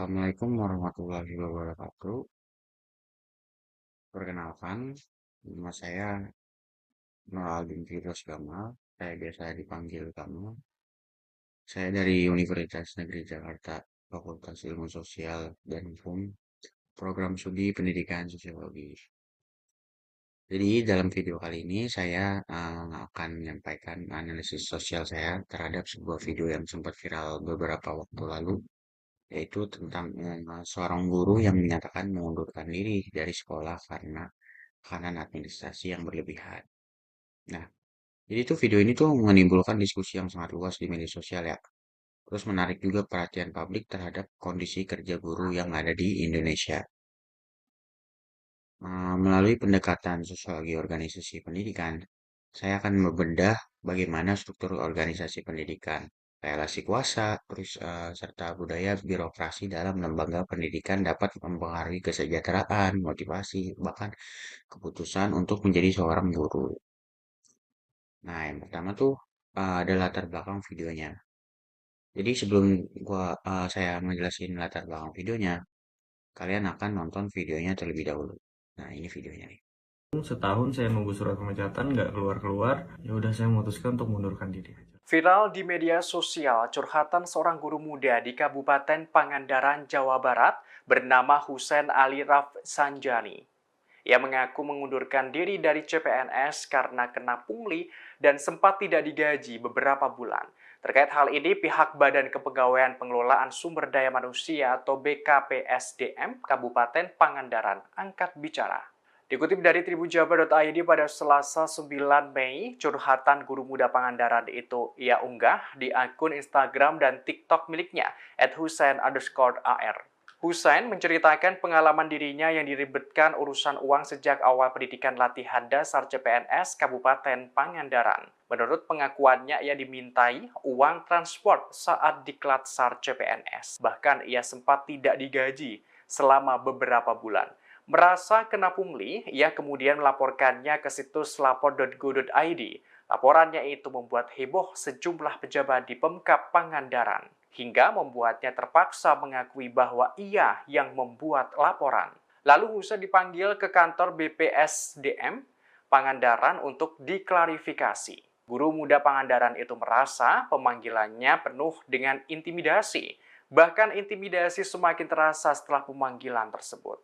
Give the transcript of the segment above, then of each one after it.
Assalamualaikum warahmatullahi wabarakatuh. Perkenalkan, nama saya Nur Aldin Firdaus Gamal. Saya biasa dipanggil Gamal. Saya dari Universitas Negeri Jakarta, Fakultas Ilmu Sosial dan Hukum, Program Studi Pendidikan Sosiologi. Jadi dalam video kali ini saya akan menyampaikan analisis sosial saya terhadap sebuah video yang sempat viral beberapa waktu lalu, yaitu tentang seorang guru yang menyatakan mengundurkan diri dari sekolah karena tekanan administrasi yang berlebihan. Nah, jadi tuh video ini tuh menimbulkan diskusi yang sangat luas di media sosial ya. Terus menarik juga perhatian publik terhadap kondisi kerja guru yang ada di Indonesia. Melalui pendekatan sosiologi organisasi pendidikan, saya akan membedah bagaimana struktur organisasi pendidikan, relasi kuasa, terus serta budaya birokrasi dalam lembaga pendidikan dapat mempengaruhi kesejahteraan, motivasi, bahkan keputusan untuk menjadi seorang guru. Nah, yang pertama tuh ada latar belakang videonya. Jadi sebelum saya ngejelasin latar belakang videonya, kalian akan nonton videonya terlebih dahulu. Nah, ini videonya nih. Setahun saya nunggu surat pemecatan nggak keluar-keluar, ya udah saya memutuskan untuk mundurkan diri. Viral di media sosial curhatan seorang guru muda di Kabupaten Pangandaran, Jawa Barat bernama Husain Ali Rafsanjani. Ia mengaku mengundurkan diri dari CPNS karena kena pungli dan sempat tidak digaji beberapa bulan. Terkait hal ini, pihak Badan Kepegawaian Pengelolaan Sumber Daya Manusia atau BKPSDM Kabupaten Pangandaran angkat bicara. Dikutip dari tribunjabar.id pada Selasa 9 Mei, curhatan guru muda Pangandaran itu ia unggah di akun Instagram dan TikTok miliknya @husain_ar. Husain menceritakan pengalaman dirinya yang diribetkan urusan uang sejak awal pendidikan latihan dasar CPNS Kabupaten Pangandaran. Menurut pengakuannya, ia dimintai uang transport saat diklat SAR CPNS. Bahkan ia sempat tidak digaji selama beberapa bulan. Merasa kena pungli, ia kemudian melaporkannya ke situs lapor.go.id. Laporannya itu membuat heboh sejumlah pejabat di Pemkab Pangandaran, hingga membuatnya terpaksa mengakui bahwa ia yang membuat laporan. Lalu Husain dipanggil ke kantor BPSDM Pangandaran untuk diklarifikasi. Guru muda Pangandaran itu merasa pemanggilannya penuh dengan intimidasi. Bahkan intimidasi semakin terasa setelah pemanggilan tersebut.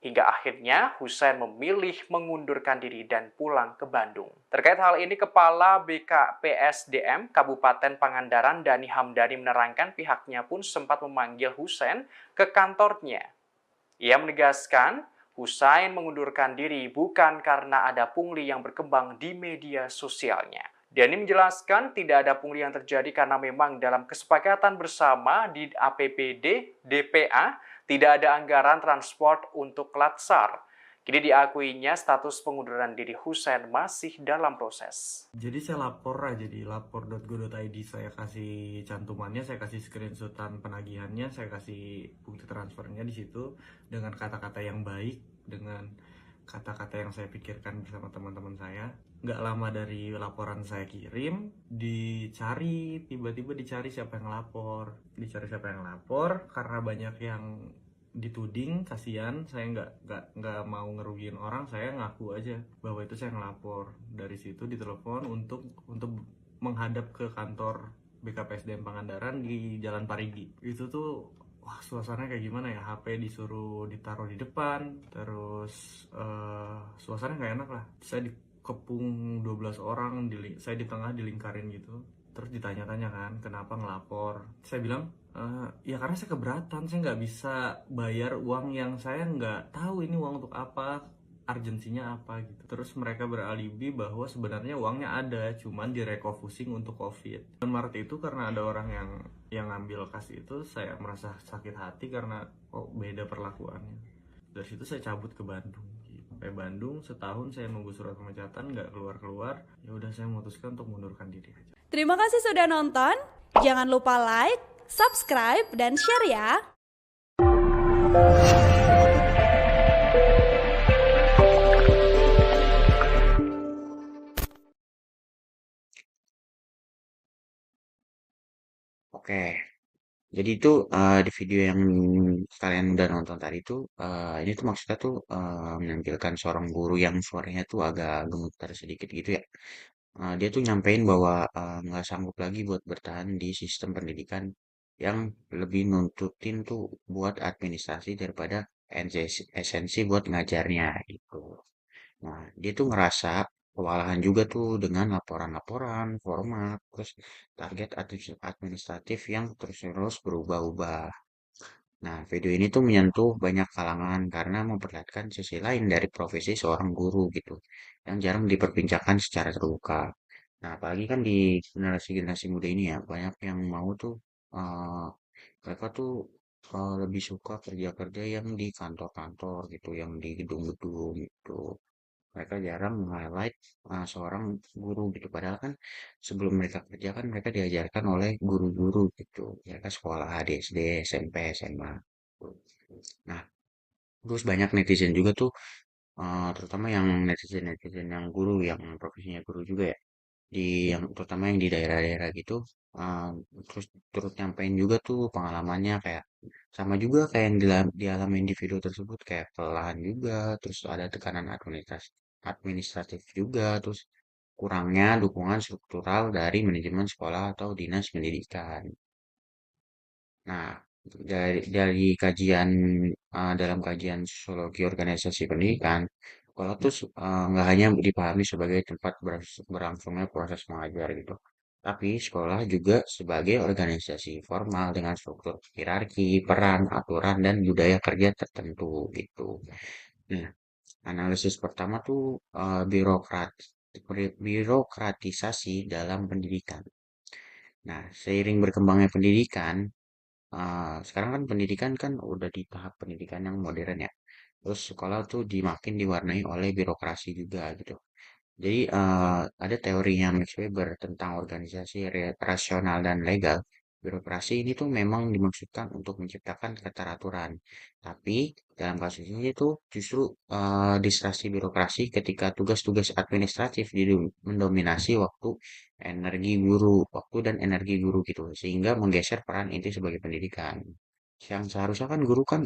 Hingga akhirnya Husain memilih mengundurkan diri dan pulang ke Bandung. Terkait hal ini, Kepala BKPSDM Kabupaten Pangandaran Dani Hamdani menerangkan pihaknya pun sempat memanggil Husain ke kantornya. Ia menegaskan Husain mengundurkan diri bukan karena ada pungli yang berkembang di media sosialnya. Dani menjelaskan tidak ada pungli yang terjadi karena memang dalam kesepakatan bersama di APBD DPA tidak ada anggaran transport untuk Latsar. Kini diakuinya status pengunduran diri Husain masih dalam proses. Jadi saya lapor aja di lapor.go.id, saya kasih cantumannya, saya kasih screenshotan penagihannya, saya kasih bukti transfernya di situ dengan kata-kata yang baik, dengan kata-kata yang saya pikirkan bersama teman-teman saya. Nggak lama dari laporan saya kirim, tiba-tiba dicari siapa yang lapor, karena banyak yang dituding, kasihan, saya nggak mau ngerugiin orang, saya ngaku aja bahwa itu saya ngelapor. Dari situ ditelepon untuk menghadap ke kantor BKPSDM Pangandaran di Jalan Parigi. Itu tuh wah, suasananya kayak gimana ya, HP disuruh ditaruh di depan, terus suasananya nggak enak lah. Saya dikepung 12 orang, saya di tengah dilingkarin gitu. Terus ditanya-tanya kan, kenapa ngelapor. Saya bilang, ya karena saya keberatan, saya nggak bisa bayar uang yang saya nggak tahu ini uang untuk apa, urgensinya apa gitu. Terus mereka beralibi bahwa sebenarnya uangnya ada, cuman direcofusing untuk COVID. Dan Maret itu karena ada orang yang ngambil kas itu, saya merasa sakit hati karena beda perlakuannya. Dari situ saya cabut ke Bandung. Sampai Bandung setahun saya nunggu surat pemecatan nggak keluar-keluar. Ya udah saya memutuskan untuk mundurkan diri aja. Terima kasih sudah nonton. Jangan lupa like, subscribe, dan share ya. Oke, Jadi itu di video yang kalian udah nonton tadi tuh, ini tuh maksudnya tuh menampilkan seorang guru yang suaranya tuh agak gemetar sedikit gitu ya. Dia tuh nyampein bahwa nggak sanggup lagi buat bertahan di sistem pendidikan yang lebih nuntutin tuh buat administrasi daripada esensi buat ngajarnya gitu. Nah, dia tuh ngerasa kewalahan juga tuh dengan laporan-laporan, format, terus target administratif yang terus-menerus berubah-ubah. Nah, video ini tuh menyentuh banyak kalangan karena memperlihatkan sisi lain dari profesi seorang guru gitu, yang jarang diperbincangkan secara terbuka. Nah, apalagi kan di generasi-generasi muda ini ya, banyak yang mau tuh, eh, mereka tuh lebih suka kerja-kerja yang di kantor-kantor gitu, yang di gedung-gedung gitu. Mereka jarang meng-highlight seorang guru gitu. Padahal kan sebelum mereka kerja kan mereka diajarkan oleh guru-guru gitu. Mereka sekolah HD, SD, SMP, SMA. Nah, terus banyak netizen juga tuh, terutama yang netizen-netizen yang guru, yang profesinya guru juga ya. Di yang terutama yang di daerah-daerah gitu, eh, terus turut nyampein juga tuh pengalamannya kayak sama juga kayak yang dialamin di video tersebut kayak kelelahan juga, terus ada tekanan administratif juga, terus kurangnya dukungan struktural dari manajemen sekolah atau dinas pendidikan. Nah, dari kajian dalam kajian sosiologi organisasi pendidikan, sekolah tuh nggak hanya dipahami sebagai tempat berlangsungnya proses mengajar gitu, tapi sekolah juga sebagai organisasi formal dengan struktur hierarki, peran, aturan, dan budaya kerja tertentu gitu. Nah, analisis pertama tuh birokratisasi dalam pendidikan. Nah, seiring berkembangnya pendidikan, sekarang kan pendidikan kan udah di tahap pendidikan yang modern ya. Terus sekolah tuh makin diwarnai oleh birokrasi juga gitu. Jadi ada teorinya Max Weber tentang organisasi rasional dan legal. Birokrasi ini tuh memang dimaksudkan untuk menciptakan keteraturan. Tapi dalam kasus ini tuh justru distraksi birokrasi ketika tugas-tugas administratif mendominasi waktu dan energi guru gitu. Sehingga menggeser peran inti sebagai pendidikan. Yang seharusnya kan guru kan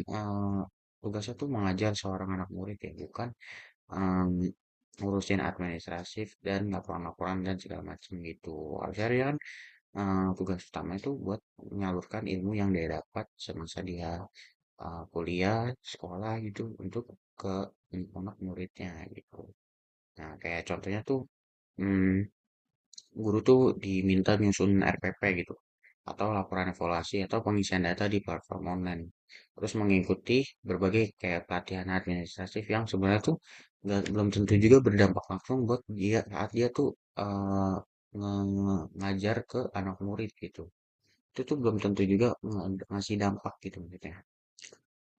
tugasnya tuh mengajar seorang anak murid ya, bukan em, ngurusin administratif dan laporan-laporan dan segala macam gitu. Harusnya dia kan tugas utama itu buat menyalurkan ilmu yang dia dapat semasa dia kuliah, sekolah gitu untuk ke anak muridnya gitu. Nah, kayak contohnya tuh hmm, guru tuh diminta nyusun RPP gitu atau laporan evaluasi atau pengisian data di platform online. Terus mengikuti berbagai kayak pelatihan administratif yang sebenarnya tuh belum tentu juga berdampak langsung buat dia saat dia tuh ngajar ke anak murid gitu. Itu tuh belum tentu juga ngasih dampak gitu maksudnya.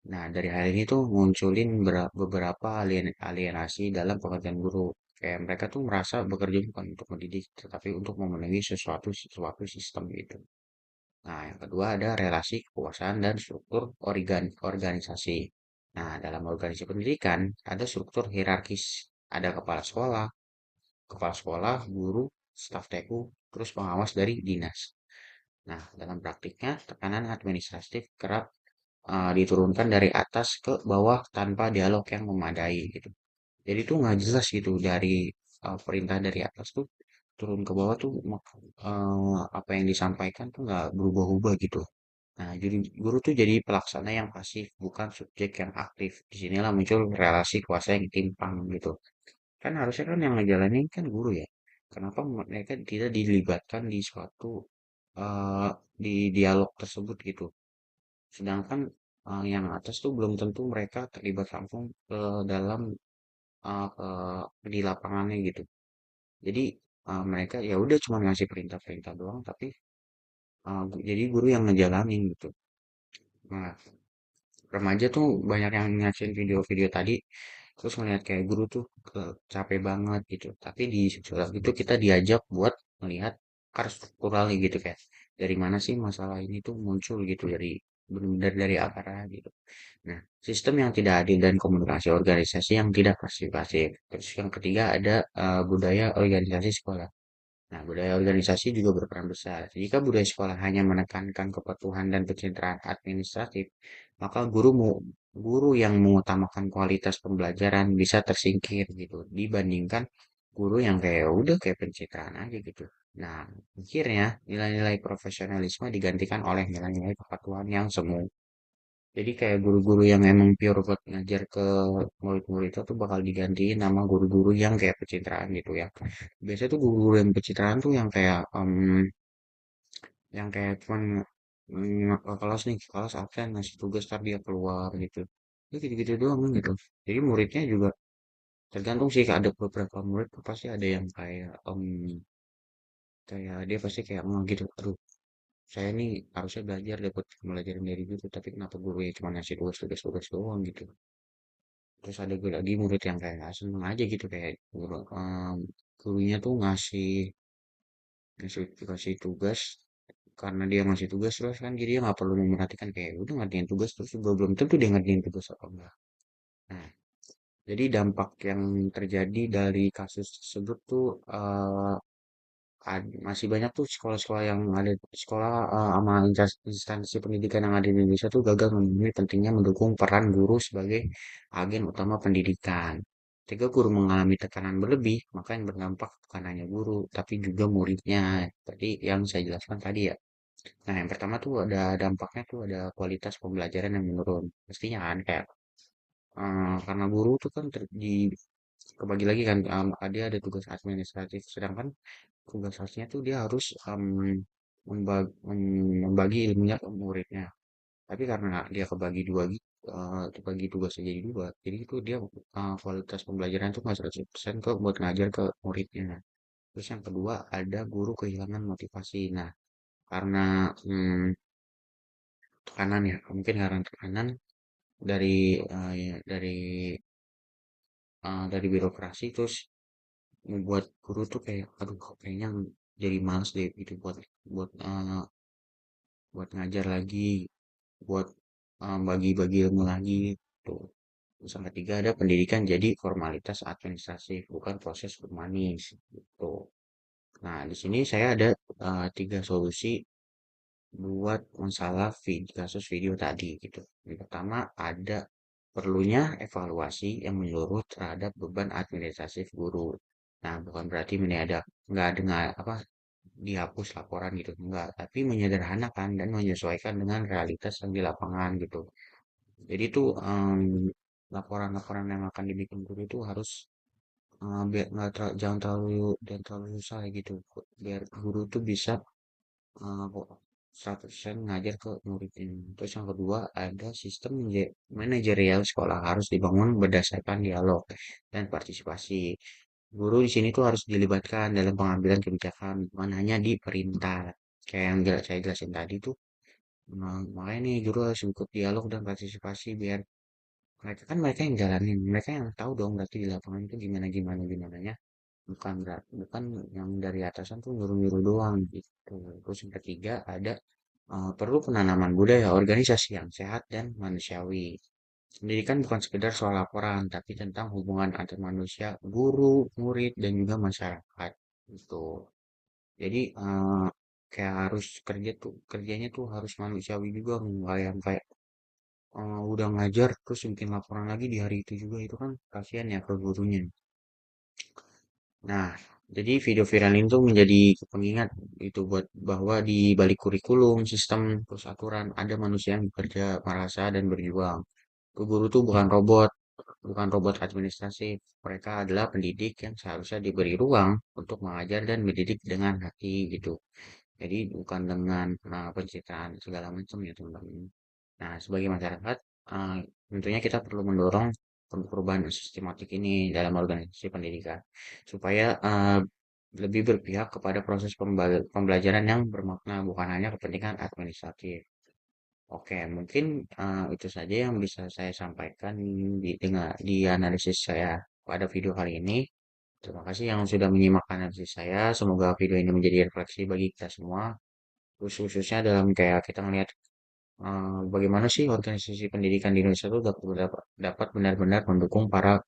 Nah, dari hal ini tuh munculin beberapa alienasi dalam pekerjaan guru. Kayak mereka tuh merasa bekerja bukan untuk mendidik, tetapi untuk memenuhi sesuatu sistem gitu. Nah, yang kedua ada relasi kekuasaan dan struktur organisasi. Nah, dalam organisasi pendidikan ada struktur hierarkis. Ada kepala sekolah, guru, staf TU, terus pengawas dari dinas. Nah, dalam praktiknya tekanan administratif kerap diturunkan dari atas ke bawah tanpa dialog yang memadai gitu. Jadi tuh nggak jelas gitu dari perintah dari atas tuh turun ke bawah tuh apa yang disampaikan tuh nggak berubah-ubah gitu. Nah, jadi guru tuh jadi pelaksana yang pasif, bukan subjek yang aktif. Disinilah muncul relasi kuasa yang timpang gitu. Kan harusnya kan yang ngejalanin kan guru ya. Kenapa mereka tidak dilibatkan di suatu eh, di dialog tersebut gitu. Sedangkan yang atas tuh belum tentu mereka terlibat langsung ke dalam di lapangannya gitu. Jadi mereka ya udah cuma ngasih perintah-perintah doang, tapi jadi guru yang ngejalanin gitu. Nah, remaja tuh banyak yang nyaksiin video-video tadi, terus ngeliat kayak guru tuh capek banget gitu. Tapi di sekolah itu kita diajak buat melihat akar strukturalnya gitu kayak dari mana sih masalah ini tuh muncul gitu dari benar dari akarnya gitu. Nah, sistem yang tidak adil dan komunikasi organisasi yang tidak partisipatif. Terus yang ketiga ada budaya organisasi sekolah. Nah, budaya organisasi juga berperan besar. Jika budaya sekolah hanya menekankan kepatuhan dan pencitraan administratif, maka guru yang mengutamakan kualitas pembelajaran bisa tersingkir gitu dibandingkan guru yang kayak udah kayak pencitraan aja gitu. Nah, akhirnya nilai-nilai profesionalisme digantikan oleh nilai-nilai kepatuhan yang semu. Jadi kayak guru-guru yang emang pure buat ngajar ke murid-murid itu tuh bakal digantiin sama guru-guru yang kayak pencitraan gitu ya. Biasanya tuh guru-guru yang pencitraan tuh yang kayak cuman kelas nih, kelas absen ngasih tugas ntar dia keluar gitu. Itu gitu-gitu doang gitu. Jadi muridnya juga tergantung sih, ada beberapa murid tuh pasti ada yang kayak dia pasti kayak gitu. Aduh, saya nih harusnya dapat pembelajaran dari gitu, tapi kenapa guru ya cuma ngasih tugas-tugas doang gitu. Terus ada lagi murid yang kayak nggak seneng aja gitu, kayak gurunya tuh ngasih ngasih ngasih tugas karena dia ngasih tugas terus kan, jadi dia nggak perlu memperhatikan kayak udah ngerjain tugas terus juga belum tentu dia ngerjain tugas apa enggak. Nah, jadi dampak yang terjadi dari kasus tersebut tuh masih banyak tuh sekolah-sekolah yang ada sekolah sama instansi pendidikan yang ada di Indonesia tuh gagal memenuhi pentingnya mendukung peran guru sebagai agen utama pendidikan. Ketika guru mengalami tekanan berlebih, maka yang berdampak bukan hanya guru, tapi juga muridnya. Tadi yang saya jelaskan tadi ya. Nah, yang pertama tuh ada dampaknya tuh ada kualitas pembelajaran yang menurun. Pastinya kan kayak karena guru tuh kan kebagi lagi kan, dia ada tugas administratif, sedangkan tugas khasnya tuh dia harus membagi ilmunya ke muridnya. Tapi karena dia kebagi dua gitu, kebagi tugasnya jadi dua, jadi itu dia kualitas pembelajaran tuh nggak 100% ke buat ngajar ke muridnya. Terus yang kedua ada guru kehilangan motivasi. Nah, karena tekanan ya, mungkin karena tekanan dari ya, dari birokrasi, terus membuat guru tuh kayak aduh kok kayaknya jadi males deh gitu buat buat eh, buat ngajar lagi, buat bagi-bagi ilmu lagi tuh. Terus yang ketiga ada pendidikan jadi formalitas administrasi bukan proses humanis gitu. Nah, di sini saya ada tiga solusi buat masalah kasus video tadi gitu. Yang pertama ada perlunya evaluasi yang menyeluruh terhadap beban administratif guru. Nah, bukan berarti ini ada nggak ada apa dihapus laporan gitu, enggak, tapi menyederhanakan dan menyesuaikan dengan realitas yang di lapangan gitu. Jadi tuh laporan-laporan yang akan dibikin guru itu harus biar jangan terlalu susah gitu, biar guru tuh bisa kok 100% ngajar ke murid ini. Terus yang kedua ada sistem manajerial sekolah harus dibangun berdasarkan dialog dan partisipasi. Guru di sini tuh harus dilibatkan dalam pengambilan kebijakan, bukan hanya di perintah. Kayak yang saya jelasin tadi tuh, makanya nih guru harus ikut dialog dan partisipasi biar mereka yang jalanin, mereka yang tahu dong berarti di lapangan itu gimana gimana gimana ya. Bukan yang dari atasan tuh nyuruh-nyuruh doang gitu. Terus yang ketiga ada perlu penanaman budaya organisasi yang sehat dan manusiawi. Pendidikan bukan sekedar soal laporan, tapi tentang hubungan antar manusia, guru, murid, dan juga masyarakat. Gitu. Jadi kayak harus kerjanya tuh harus manusiawi juga, nggak yang kayak udah ngajar terus bikin laporan lagi di hari itu juga, itu kan kasihan ya ke gurunya. Nah, jadi video viral ini tuh menjadi pengingat itu buat bahwa di balik kurikulum, sistem, terus aturan ada manusia yang bekerja, merasa dan berjuang. Guru tuh bukan robot administrasi. Mereka adalah pendidik yang seharusnya diberi ruang untuk mengajar dan mendidik dengan hati gitu. Jadi bukan dengan pencitraan segala macam ya teman-teman. Nah, sebagai masyarakat, tentunya kita perlu mendorong perubahan sistematik ini dalam organisasi pendidikan supaya lebih berpihak kepada proses pembelajaran yang bermakna, bukan hanya kepentingan administratif. Oke, mungkin itu saja yang bisa saya sampaikan di analisis saya pada video kali ini. Terima kasih yang sudah menyimak analisis saya. Semoga video ini menjadi refleksi bagi kita semua, khususnya dalam kayak kita melihat bagaimana sih organisasi pendidikan di Indonesia itu dapat benar-benar mendukung para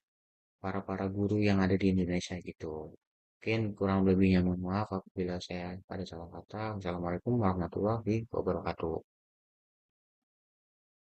para para guru yang ada di Indonesia gitu. Mungkin kurang lebihnya mohon maaf apabila saya ada salah kata. Assalamualaikum warahmatullahi wabarakatuh.